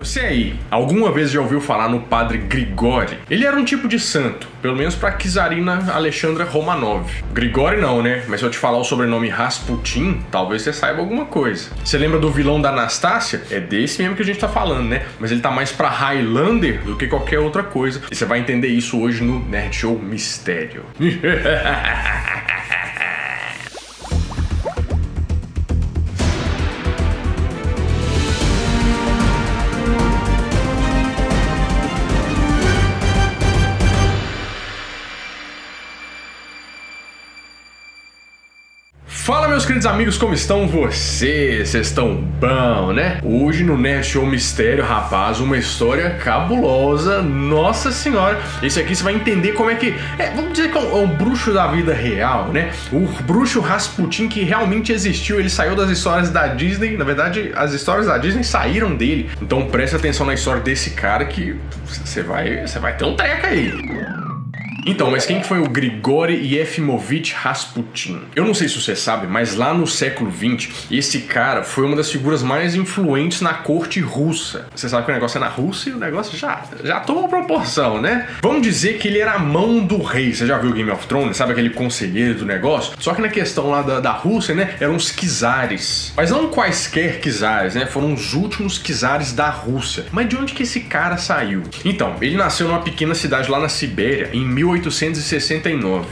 Você aí, alguma vez já ouviu falar no padre Grigori? Ele era um tipo de santo, pelo menos pra Czarina Alexandra Romanov. Grigori não, né? Mas se eu te falar o sobrenome Rasputin, talvez você saiba alguma coisa. Você lembra do vilão da Anastácia? É desse mesmo que a gente tá falando, né? Mas ele tá mais pra Highlander do que qualquer outra coisa. E você vai entender isso hoje no Nerd Show Mistério. Fala, meus queridos amigos, como estão vocês? Vocês estão bom, né? Hoje no Nerd Show Mistério, rapaz, uma história cabulosa, nossa senhora. Esse aqui você vai entender como é que... vamos dizer que é um bruxo da vida real, né? O bruxo Rasputin que realmente existiu, ele saiu das histórias da Disney. Na verdade, as histórias da Disney saíram dele. Então preste atenção na história desse cara que você vai ter um treco aí. Então, mas quem foi o Grigori Yefimovich Rasputin? Eu não sei se você sabe, mas lá no século XX, esse cara foi uma das figuras mais influentes na corte russa. Você sabe que o negócio é na Rússia e o negócio já toma proporção, né? Vamos dizer que ele era a mão do rei. Você já viu Game of Thrones? Sabe aquele conselheiro do negócio? Só que na questão lá da Rússia, né, eram os czares. Mas não quaisquer czares, né? Foram os últimos czares da Rússia. Mas de onde que esse cara saiu? Então, ele nasceu numa pequena cidade lá na Sibéria, em 1869.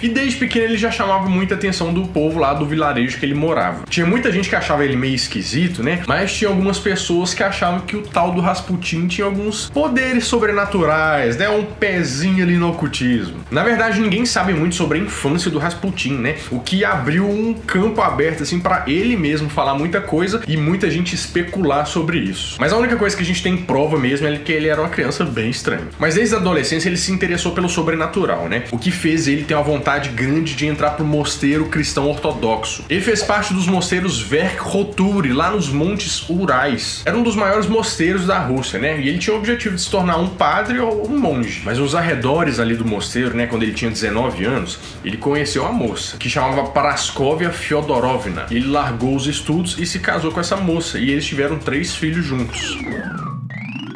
E desde pequeno ele já chamava muita atenção do povo lá do vilarejo que ele morava. Tinha muita gente que achava ele meio esquisito, né? Mas tinha algumas pessoas que achavam que o tal do Rasputin tinha alguns poderes sobrenaturais, né? Um pezinho ali no ocultismo. Na verdade, ninguém sabe muito sobre a infância do Rasputin, né? O que abriu um campo aberto, assim, pra ele mesmo falar muita coisa e muita gente especular sobre isso. Mas a única coisa que a gente tem prova mesmo é que ele era uma criança bem estranha. Mas desde a adolescência ele se interessou pelo sobrenatural, né? O que fez ele ter uma vontade grande de entrar pro mosteiro cristão ortodoxo. Ele fez parte dos mosteiros Verkhotury, lá nos Montes Urais. Era um dos maiores mosteiros da Rússia, né? E ele tinha o objetivo de se tornar um padre ou um monge. Mas nos arredores ali do mosteiro, né, quando ele tinha 19 anos, ele conheceu uma moça, que chamava Praskovia Fyodorovna. Ele largou os estudos e se casou com essa moça, e eles tiveram 3 filhos juntos.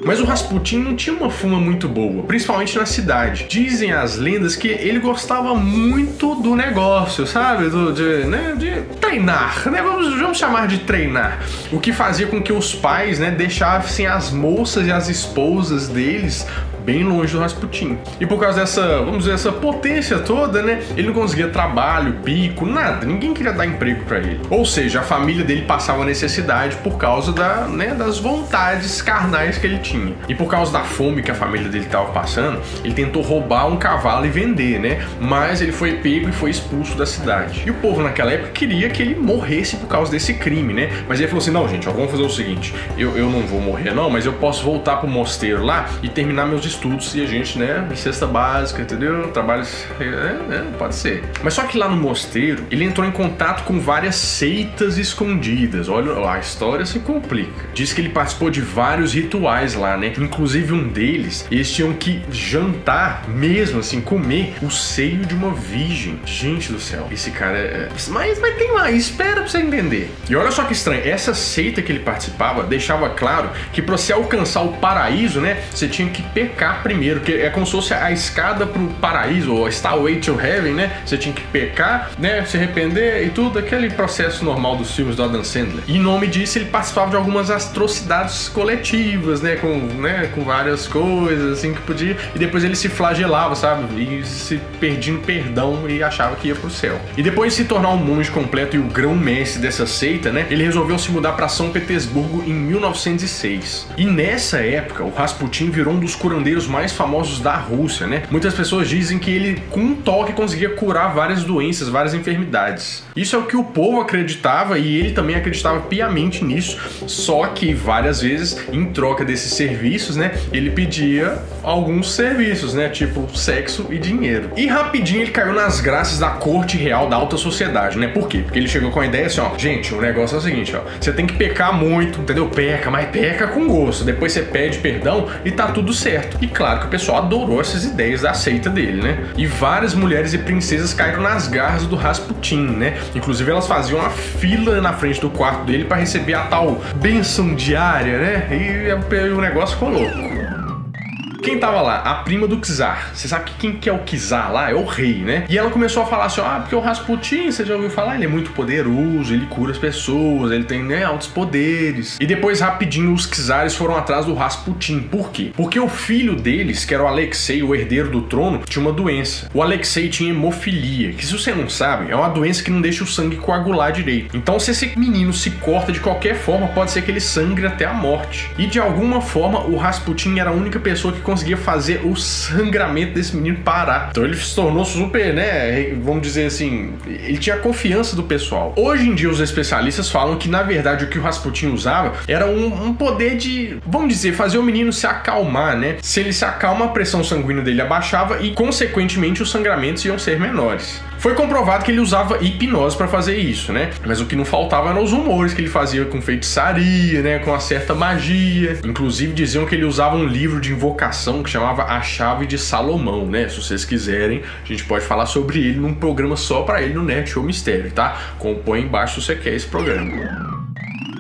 Mas o Rasputin não tinha uma fama muito boa, principalmente na cidade. Dizem as lendas que ele gostava muito do negócio, sabe? De treinar, né? Vamos chamar de treinar. O que fazia com que os pais, né, deixassem as moças e as esposas deles bem longe do Rasputin. E por causa dessa, vamos dizer, essa potência toda, né, ele não conseguia trabalho, bico, nada. Ninguém queria dar emprego pra ele. Ou seja, a família dele passava necessidade por causa das vontades carnais que ele tinha. E por causa da fome que a família dele estava passando, ele tentou roubar um cavalo e vender, né? Mas ele foi pego e foi expulso da cidade. E o povo naquela época queria que ele morresse por causa desse crime, né? Mas ele falou assim, não, gente, ó, vamos fazer o seguinte, eu não vou morrer não, mas eu posso voltar pro mosteiro lá e terminar meus estudos e a gente, né, em cesta básica, entendeu? Trabalhos, pode ser. Mas só que lá no mosteiro, ele entrou em contato com várias seitas escondidas. Olha, a história se complica. Diz que ele participou de vários rituais lá, né? Inclusive um deles, eles tinham que jantar mesmo, assim, comer o seio de uma virgem. Gente do céu, esse cara é... Mas tem mais, espera pra você entender. E olha só que estranho, essa seita que ele participava deixava claro que pra você alcançar o paraíso, né, você tinha que pecar primeiro, que é como se fosse a escada pro paraíso, ou a Stairway to Heaven, né? Você tinha que pecar, né? Se arrepender e tudo, aquele processo normal dos filmes do Adam Sandler. E em nome disso, ele participava de algumas atrocidades coletivas, né? Com várias coisas, assim, que podia. E depois ele se flagelava, sabe? E se perdia em perdão e achava que ia pro céu. E depois de se tornar um monge completo e o grão-mestre dessa seita, né? Ele resolveu se mudar para São Petersburgo em 1906. E nessa época, o Rasputin virou um dos curandeiros mais famosos da Rússia, né? Muitas pessoas dizem que ele, com um toque, conseguia curar várias doenças, várias enfermidades. Isso é o que o povo acreditava e ele também acreditava piamente nisso, só que várias vezes, em troca desses serviços, né, ele pedia alguns serviços, né, tipo sexo e dinheiro. E rapidinho ele caiu nas graças da corte real da alta sociedade, né? Por quê? Porque ele chegou com a ideia assim, ó, gente, o negócio é o seguinte, ó, você tem que pecar muito, entendeu? Peca, mas peca com gosto. Depois você pede perdão e tá tudo certo. E claro que o pessoal adorou essas ideias da seita dele, né? E várias mulheres e princesas caíram nas garras do Rasputin, né? Inclusive elas faziam uma fila na frente do quarto dele para receber a tal bênção diária, né? E o negócio ficou louco. Quem tava lá? A prima do czar. Você sabe que quem que é o czar lá? É o rei, né? E ela começou a falar assim, porque o Rasputin, você já ouviu falar? Ele é muito poderoso, ele cura as pessoas, ele tem, né, altos poderes. E depois, rapidinho, os czares foram atrás do Rasputin. Por quê? Porque o filho deles, que era o Alexei, o herdeiro do trono, tinha uma doença. O Alexei tinha hemofilia, que se você não sabe, é uma doença que não deixa o sangue coagular direito. Então, se esse menino se corta de qualquer forma, pode ser que ele sangre até a morte. E de alguma forma, o Rasputin era a única pessoa que conseguia fazer o sangramento desse menino parar. Então ele se tornou super, né, vamos dizer assim, ele tinha a confiança do pessoal. Hoje em dia os especialistas falam que na verdade o que o Rasputin usava era um poder de, vamos dizer, fazer o menino se acalmar, né? Se ele se acalma, a pressão sanguínea dele abaixava e consequentemente os sangramentos iam ser menores. Foi comprovado que ele usava hipnose para fazer isso, né? Mas o que não faltava eram os rumores que ele fazia com feitiçaria, né? Com uma certa magia. Inclusive diziam que ele usava um livro de invocação que chamava A Chave de Salomão, né? Se vocês quiserem, a gente pode falar sobre ele num programa só para ele no Nerd Show Mistério, tá? Compõe embaixo se você quer esse programa.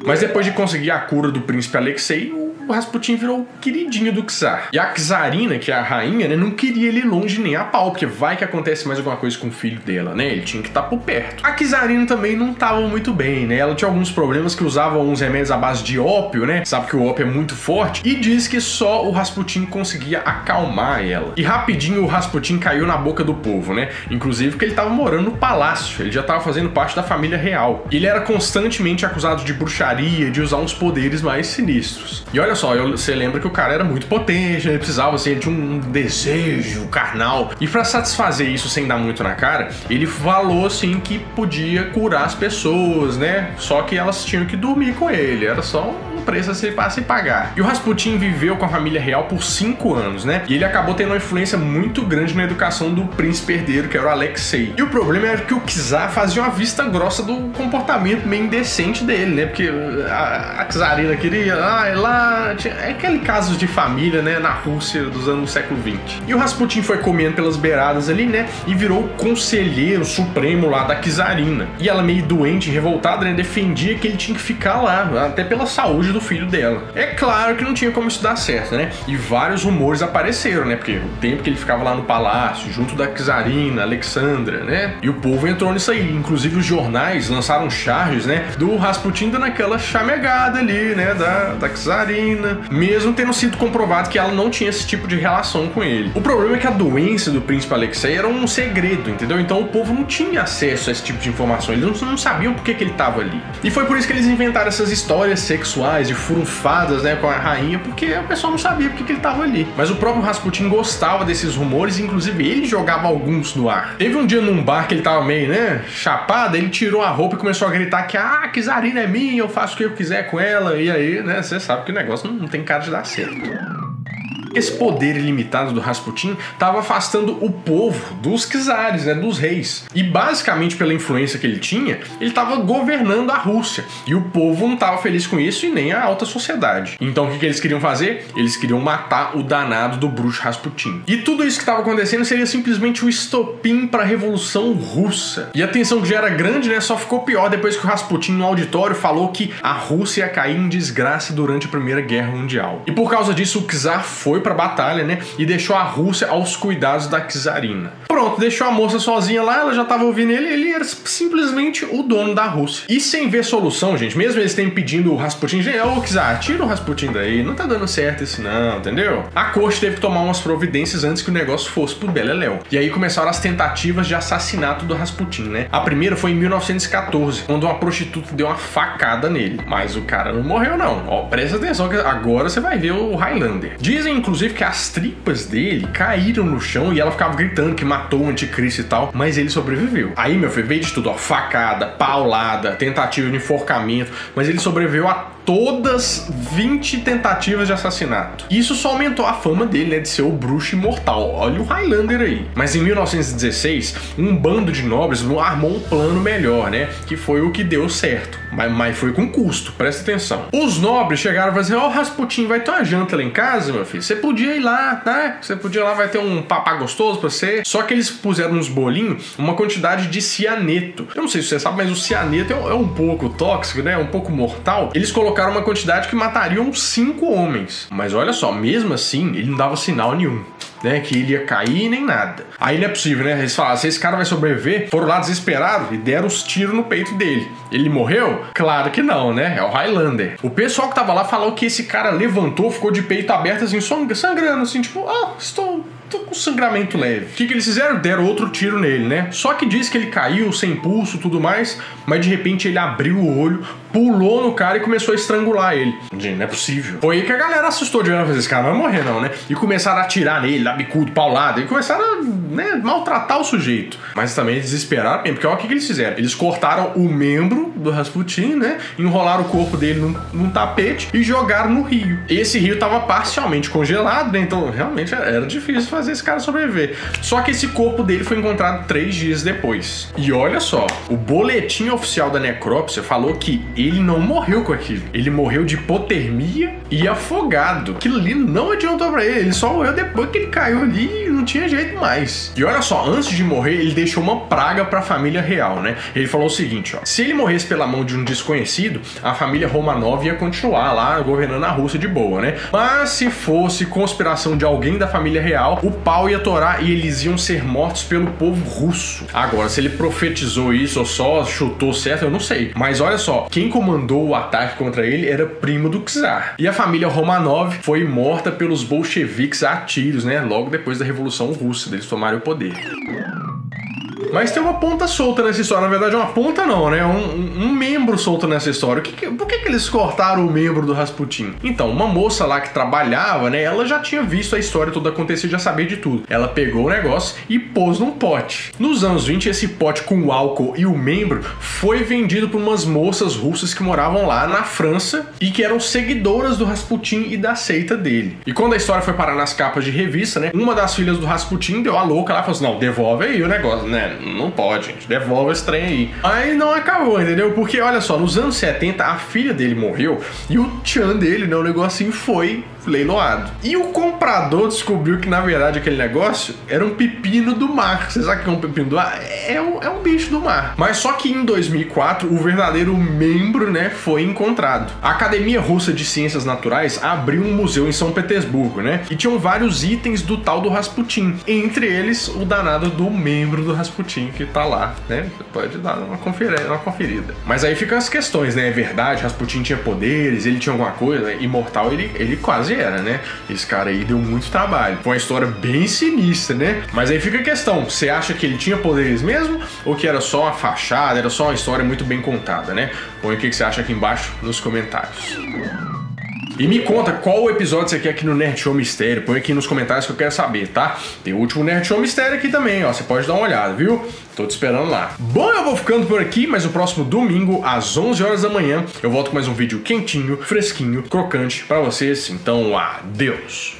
Mas depois de conseguir a cura do príncipe Alexei, o Rasputin virou o queridinho do czar. E a czarina, que é a rainha, né, não queria ele longe nem a pau, porque vai que acontece mais alguma coisa com o filho dela, né? Ele tinha que estar por perto. A czarina também não estava muito bem, né? Ela tinha alguns problemas, que usava uns remédios à base de ópio, né? Sabe que o ópio é muito forte. E diz que só o Rasputin conseguia acalmar ela. E rapidinho o Rasputin caiu na boca do povo, né? Inclusive porque ele estava morando no palácio. Ele já estava fazendo parte da família real. Ele era constantemente acusado de bruxaria, de usar uns poderes mais sinistros. E olha só, você lembra que o cara era muito potente, né? Ele precisava, assim, ele tinha um desejo carnal. E pra satisfazer isso sem dar muito na cara, ele falou, assim, que podia curar as pessoas, né? Só que elas tinham que dormir com ele. Era só um preço a se pagar. E o Rasputin viveu com a família real por 5 anos, né? E ele acabou tendo uma influência muito grande na educação do príncipe herdeiro, que era o Alexei. E o problema era que o czar fazia uma vista grossa do comportamento meio indecente dele, né? Porque a czarina queria, lá... É aquele caso de família, né, na Rússia dos anos do século XX. E o Rasputin foi comendo pelas beiradas ali, né, e virou o conselheiro supremo lá da czarina. E ela, meio doente e revoltada, né, defendia que ele tinha que ficar lá, até pela saúde do filho dela. É claro que não tinha como isso dar certo, né, e vários rumores apareceram, né, porque o tempo que ele ficava lá no palácio, junto da czarina, Alexandra, né, e o povo entrou nisso aí. Inclusive os jornais lançaram charges, né, do Rasputin dando aquela chamegada ali, né, da czarina, mesmo tendo sido comprovado que ela não tinha esse tipo de relação com ele. O problema é que a doença do príncipe Alexei era um segredo, entendeu? Então o povo não tinha acesso a esse tipo de informação, eles não sabiam por que ele estava ali. E foi por isso que eles inventaram essas histórias sexuais e furunfadas, né, com a rainha, porque a pessoa não sabia por que ele estava ali. Mas o próprio Rasputin gostava desses rumores, e inclusive ele jogava alguns no ar. Teve um dia num bar que ele tava meio, né, chapado, ele tirou a roupa e começou a gritar que a czarina é minha, eu faço o que eu quiser com ela, e aí, né, você sabe que o negócio não tem cara de dar certo. Esse poder ilimitado do Rasputin estava afastando o povo dos czares, né, dos reis. E basicamente pela influência que ele tinha, ele estava governando a Rússia. E o povo não estava feliz com isso, e nem a alta sociedade. Então o que eles queriam fazer? Eles queriam matar o danado do bruxo Rasputin. E tudo isso que estava acontecendo seria simplesmente o estopim para a Revolução Russa. E a tensão que já era grande, né, só ficou pior depois que o Rasputin no auditório falou que a Rússia ia cair em desgraça durante a Primeira Guerra Mundial. E por causa disso o czar foi pra batalha, né, e deixou a Rússia aos cuidados da czarina. Pronto, deixou a moça sozinha lá, ela já tava ouvindo ele era simplesmente o dono da Rússia. E sem ver solução, gente, mesmo eles terem pedindo o Rasputin, ô czar, tira o Rasputin daí, não tá dando certo isso não, entendeu? A corte teve que tomar umas providências antes que o negócio fosse pro beleléu. E aí começaram as tentativas de assassinato do Rasputin, né? A primeira foi em 1914, quando uma prostituta deu uma facada nele. Mas o cara não morreu não, ó, presta atenção que agora você vai ver o Highlander. Dizem inclusive que as tripas dele caíram no chão e ela ficava gritando que matou o anticristo e tal, mas ele sobreviveu. Aí, meu filho, veio de tudo, ó, facada, paulada, tentativa de enforcamento, mas ele sobreviveu a todas 20 tentativas de assassinato. Isso só aumentou a fama dele, né, de ser o bruxo imortal. Olha o Highlander aí. Mas em 1916, um bando de nobres armou um plano melhor, né, que foi o que deu certo. Mas foi com custo, presta atenção. Os nobres chegaram e falaram assim: ó, Rasputin, vai ter uma janta lá em casa, meu filho. Você podia ir lá, tá? Você podia ir lá, vai ter um papá gostoso pra você. Só que eles puseram nos bolinhos uma quantidade de cianeto. Eu não sei se você sabe, mas o cianeto é um pouco tóxico, né? Um pouco mortal. Eles colocaram uma quantidade que matariam 5 homens. Mas olha só, mesmo assim, ele não dava sinal nenhum, né, que ele ia cair nem nada. Aí não é possível, né? Eles falaram: se esse cara vai sobreviver, foram lá desesperados e deram os tiros no peito dele. Ele morreu? Claro que não, né? É o Highlander. O pessoal que tava lá falou que esse cara levantou, ficou de peito aberto assim, sangrando, assim, tipo, tô com sangramento leve. O que eles fizeram? Deram outro tiro nele, né? Só que diz que ele caiu sem pulso e tudo mais, mas de repente ele abriu o olho, pulou no cara e começou a estrangular ele. Gente, não é possível. Foi aí que a galera assustou de olhar, esse cara não vai morrer não, né? E começaram a atirar nele, dar bicudo, paulada, e começaram a, né, maltratar o sujeito. Mas também desesperaram mesmo, porque olha o que eles fizeram. Eles cortaram o membro do Rasputin, né? Enrolaram o corpo dele num tapete e jogaram no rio. Esse rio tava parcialmente congelado, né? Então realmente era difícil fazer esse cara sobreviver. Só que esse corpo dele foi encontrado 3 dias depois. E olha só, o boletim oficial da necrópsia falou que ele não morreu com aquilo. Ele morreu de hipotermia e afogado. Aquilo ali não adiantou pra ele. Ele só morreu depois que ele caiu ali e não tinha jeito mais. E olha só, antes de morrer, ele deixou uma praga pra família real, né? Ele falou o seguinte, ó: se ele morresse pela mão de um desconhecido, a família Romanov ia continuar lá governando a Rússia de boa, né? Mas se fosse conspiração de alguém da família real, o pau ia torar e eles iam ser mortos pelo povo russo. Agora, se ele profetizou isso ou só chutou certo, eu não sei. Mas olha só, quem comandou o ataque contra ele era primo do czar. E a família Romanov foi morta pelos bolcheviques a tiros, né? Logo depois da Revolução Russa, deles tomarem o poder. Mas tem uma ponta solta nessa história. Na verdade, uma ponta não, né? Um membro solto nessa história. Por que eles cortaram o membro do Rasputin? Então, uma moça lá que trabalhava, né? Ela já tinha visto a história toda acontecer, já sabia de tudo. Ela pegou o negócio e pôs num pote. Nos anos 20, esse pote com o álcool e o membro foi vendido por umas moças russas que moravam lá na França e que eram seguidoras do Rasputin e da seita dele. E quando a história foi parar nas capas de revista, né? Uma das filhas do Rasputin deu a louca lá e falou assim: não, devolve aí o negócio, né? Não pode, gente. Devolve esse trem aí. Aí não acabou, entendeu? Porque, olha só, nos anos 70, a filha dele morreu e o tchan dele, né? O negocinho foi leiloado. E o comprador descobriu que, na verdade, aquele negócio era um pepino do mar. Você sabe o que é um pepino do mar? É um bicho do mar. Mas só que em 2004, o verdadeiro membro, né, foi encontrado. A Academia Russa de Ciências Naturais abriu um museu em São Petersburgo, né? E tinham vários itens do tal do Rasputin. Entre eles, o danado do membro do Rasputin, que tá lá, né? Você pode dar uma conferida. Mas aí ficam as questões, né? É verdade, Rasputin tinha poderes, ele tinha alguma coisa, né? Imortal ele quase era, né? Esse cara aí deu muito trabalho. Foi uma história bem sinistra, né? Mas aí fica a questão, você acha que ele tinha poderes mesmo? Ou que era só uma fachada, era só uma história muito bem contada, né? Põe o que você acha aqui embaixo nos comentários. E me conta qual episódio você quer aqui no Nerd Show Mistério. Põe aqui nos comentários que eu quero saber, tá? Tem o último Nerd Show Mistério aqui também, ó. Você pode dar uma olhada, viu? Tô te esperando lá. Bom, eu vou ficando por aqui, mas no próximo domingo, às 11 horas da manhã, eu volto com mais um vídeo quentinho, fresquinho, crocante pra vocês. Então, adeus!